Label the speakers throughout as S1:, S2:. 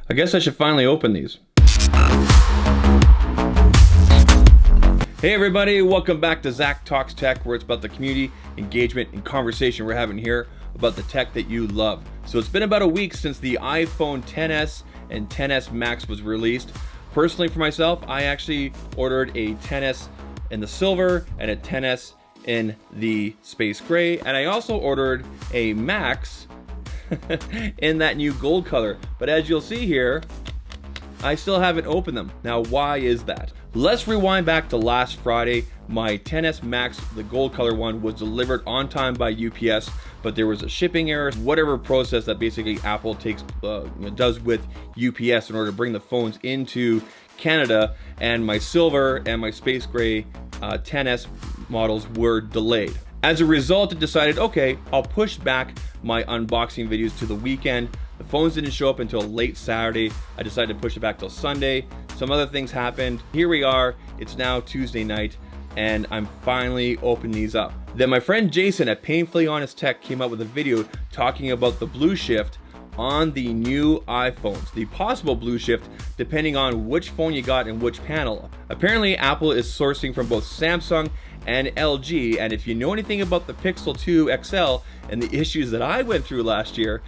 S1: I guess I should finally open these. Hey everybody, welcome back to Zach Talks Tech, where it's about the community, engagement, and conversation we're having here about the tech that you love. So it's been about a week since the iPhone XS and XS Max was released. Personally for myself, I actually ordered a XS in the silver and a XS in the space gray, and I also ordered a Max in that new gold color. But as you'll see here, I still haven't opened them. Now, why is that? Let's rewind back to last Friday. My XS Max, the gold color one, was delivered on time by UPS, but there was a shipping error, whatever process that basically Apple does with UPS in order to bring the phones into Canada, and my silver and my space gray XS models were delayed. As a result, I decided, okay, I'll push back my unboxing videos to the weekend. The phones didn't show up until late Saturday. I decided to push it back till Sunday. Some other things happened. Here we are. It's now Tuesday night, and I'm finally opening these up. Then my friend Jason at Painfully Honest Tech came out with a video talking about the blue shift on the new iPhones, the possible blue shift depending on which phone you got and which panel. Apparently Apple is sourcing from both Samsung and LG, and if you know anything about the Pixel 2 XL and the issues that I went through last year,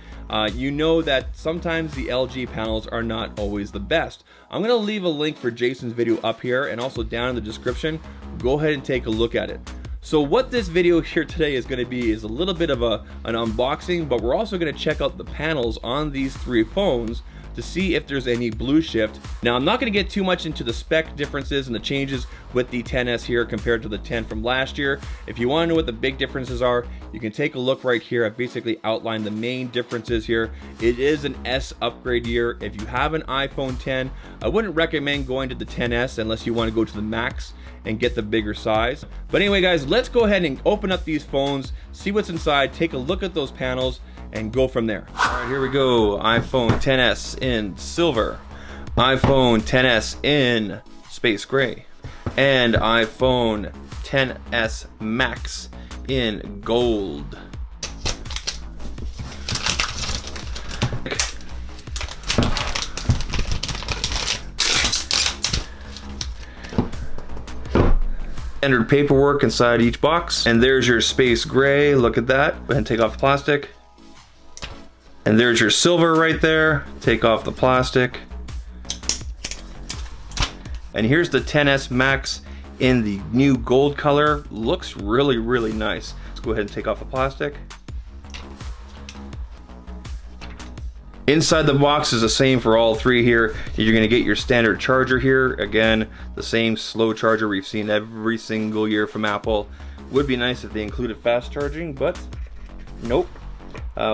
S1: you know that sometimes the LG panels are not always the best. I'm going to leave a link for Jason's video up here and also down in the description. Go ahead and take a look at it. So what this video here today is going to be is a little bit of an unboxing, but we're also going to check out the panels on these three phones to see if there's any blue shift. Now, I'm not going to get too much into the spec differences and the changes with the XS here compared to the 10 from last year. If you want to know what the big differences are, you can take a look right here. I've basically outlined the main differences here. It is an S upgrade year. If you have an iPhone 10, I wouldn't recommend going to the XS unless you want to go to the Max and get the bigger size. But anyway, guys, let's go ahead and open up these phones, see what's inside, take a look at those panels, and go from there. All right, here we go. iPhone XS in silver, iPhone XS in space gray, and iPhone XS Max in gold. Standard paperwork inside each box, and there's your space gray. Look at that. Go ahead and take off the plastic. And there's your silver right there. Take off the plastic. And here's the XS Max in the new gold color. Looks really, really nice. Let's go ahead and take off the plastic. Inside the box is the same for all three here. You're gonna get your standard charger here. Again, the same slow charger we've seen every single year from Apple. Would be nice if they included fast charging, but nope.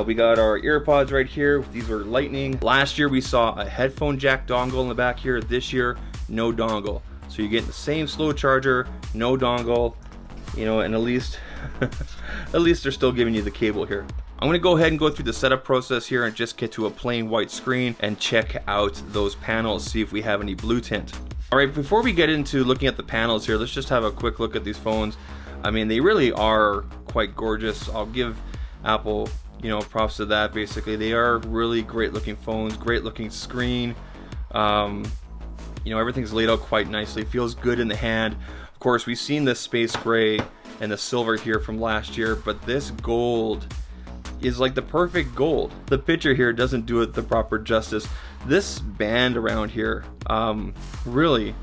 S1: We got our earpods right here. These were lightning. Last year we saw a headphone jack dongle in the back here. This year, no dongle. So you're getting the same slow charger, no dongle, you know, and at least they're still giving you the cable here. I'm gonna go ahead and go through the setup process here and just get to a plain white screen and check out those panels, see if we have any blue tint. All right, before we get into looking at the panels here, let's just have a quick look at these phones. I mean, they really are quite gorgeous. I'll give Apple, you know, props to that. Basically, they are really great looking phones, great looking screen. You know, everything's laid out quite nicely, feels good in the hand. Of course, we've seen the space gray and the silver here from last year, but this gold is like the perfect gold. The picture here doesn't do it the proper justice. This band around here really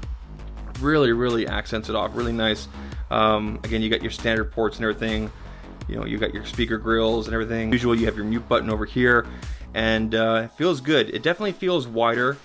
S1: accents it off, really nice. Again, you got your standard ports and everything. You know, you got your speaker grills and everything. Usually you have your mute button over here, and it feels good. It definitely feels wider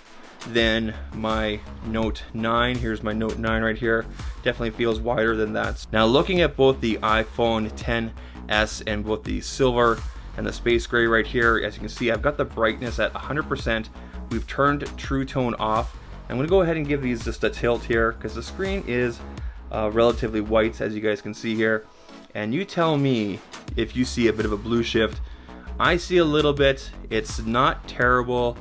S1: than my Note 9. Here's my Note 9 right here. Definitely feels wider than that. Now, looking at both the iPhone XS and both the silver and the space gray right here, as you can see, I've got the brightness at 100%. We've turned True Tone off. I'm gonna go ahead and give these just a tilt here because the screen is relatively white, as you guys can see here. And you tell me if you see a bit of a blue shift. I see a little bit. It's not terrible.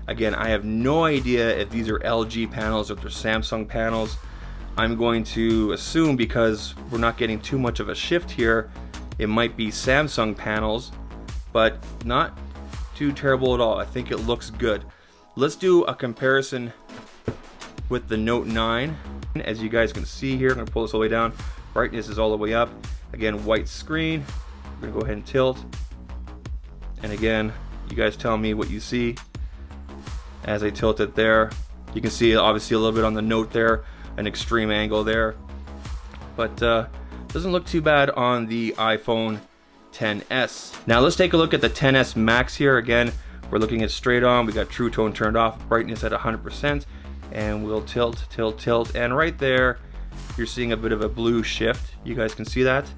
S1: Again, I have no idea if these are LG panels or if they're Samsung panels. I'm going to assume, because we're not getting too much of a shift here, it might be Samsung panels, but not too terrible at all. I think it looks good. Let's do a comparison with the Note 9. As you guys can see here, I'm gonna pull this all the way down. Brightness is all the way up. Again, white screen. We're gonna go ahead and tilt. And again, you guys tell me what you see as I tilt it there. You can see obviously a little bit on the Note there, an extreme angle there. But doesn't look too bad on the iPhone XS. Now let's take a look at the XS Max here. Again, we're looking at straight on. We got True Tone turned off, brightness at 100%, and we'll tilt, tilt, tilt, and right there, you're seeing a bit of a blue shift. You guys can see that.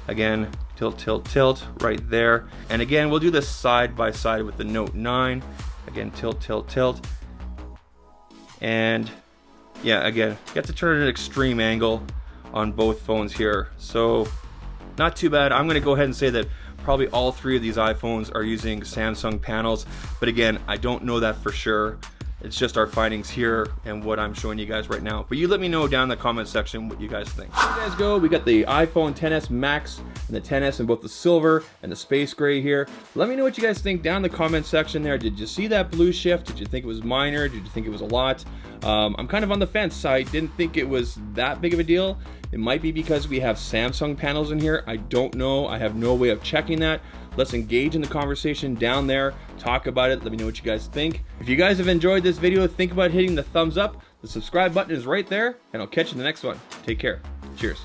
S1: Again, tilt, tilt, tilt, right there. And again, we'll do this side by side with the Note 9. Again, tilt, tilt, tilt. And yeah, again, you have to turn it at an extreme angle on both phones here. So not too bad. I'm gonna go ahead and say that probably all three of these iPhones are using Samsung panels, but again, I don't know that for sure. It's just our findings here and what I'm showing you guys right now. But you let me know down in the comment section what you guys think. There you guys go. We got the iPhone XS Max and the XS in both the silver and the space gray here. Let me know what you guys think down in the comment section there. Did you see that blue shift? Did you think it was minor? Did you think it was a lot? I'm kind of on the fence. I didn't think it was that big of a deal. It might be because we have Samsung panels in here. I don't know. I have no way of checking that. Let's engage in the conversation down there. Talk about it. Let me know what you guys think. If you guys have enjoyed this video, think about hitting the thumbs up. The subscribe button is right there, and I'll catch you in the next one. Take care. Cheers.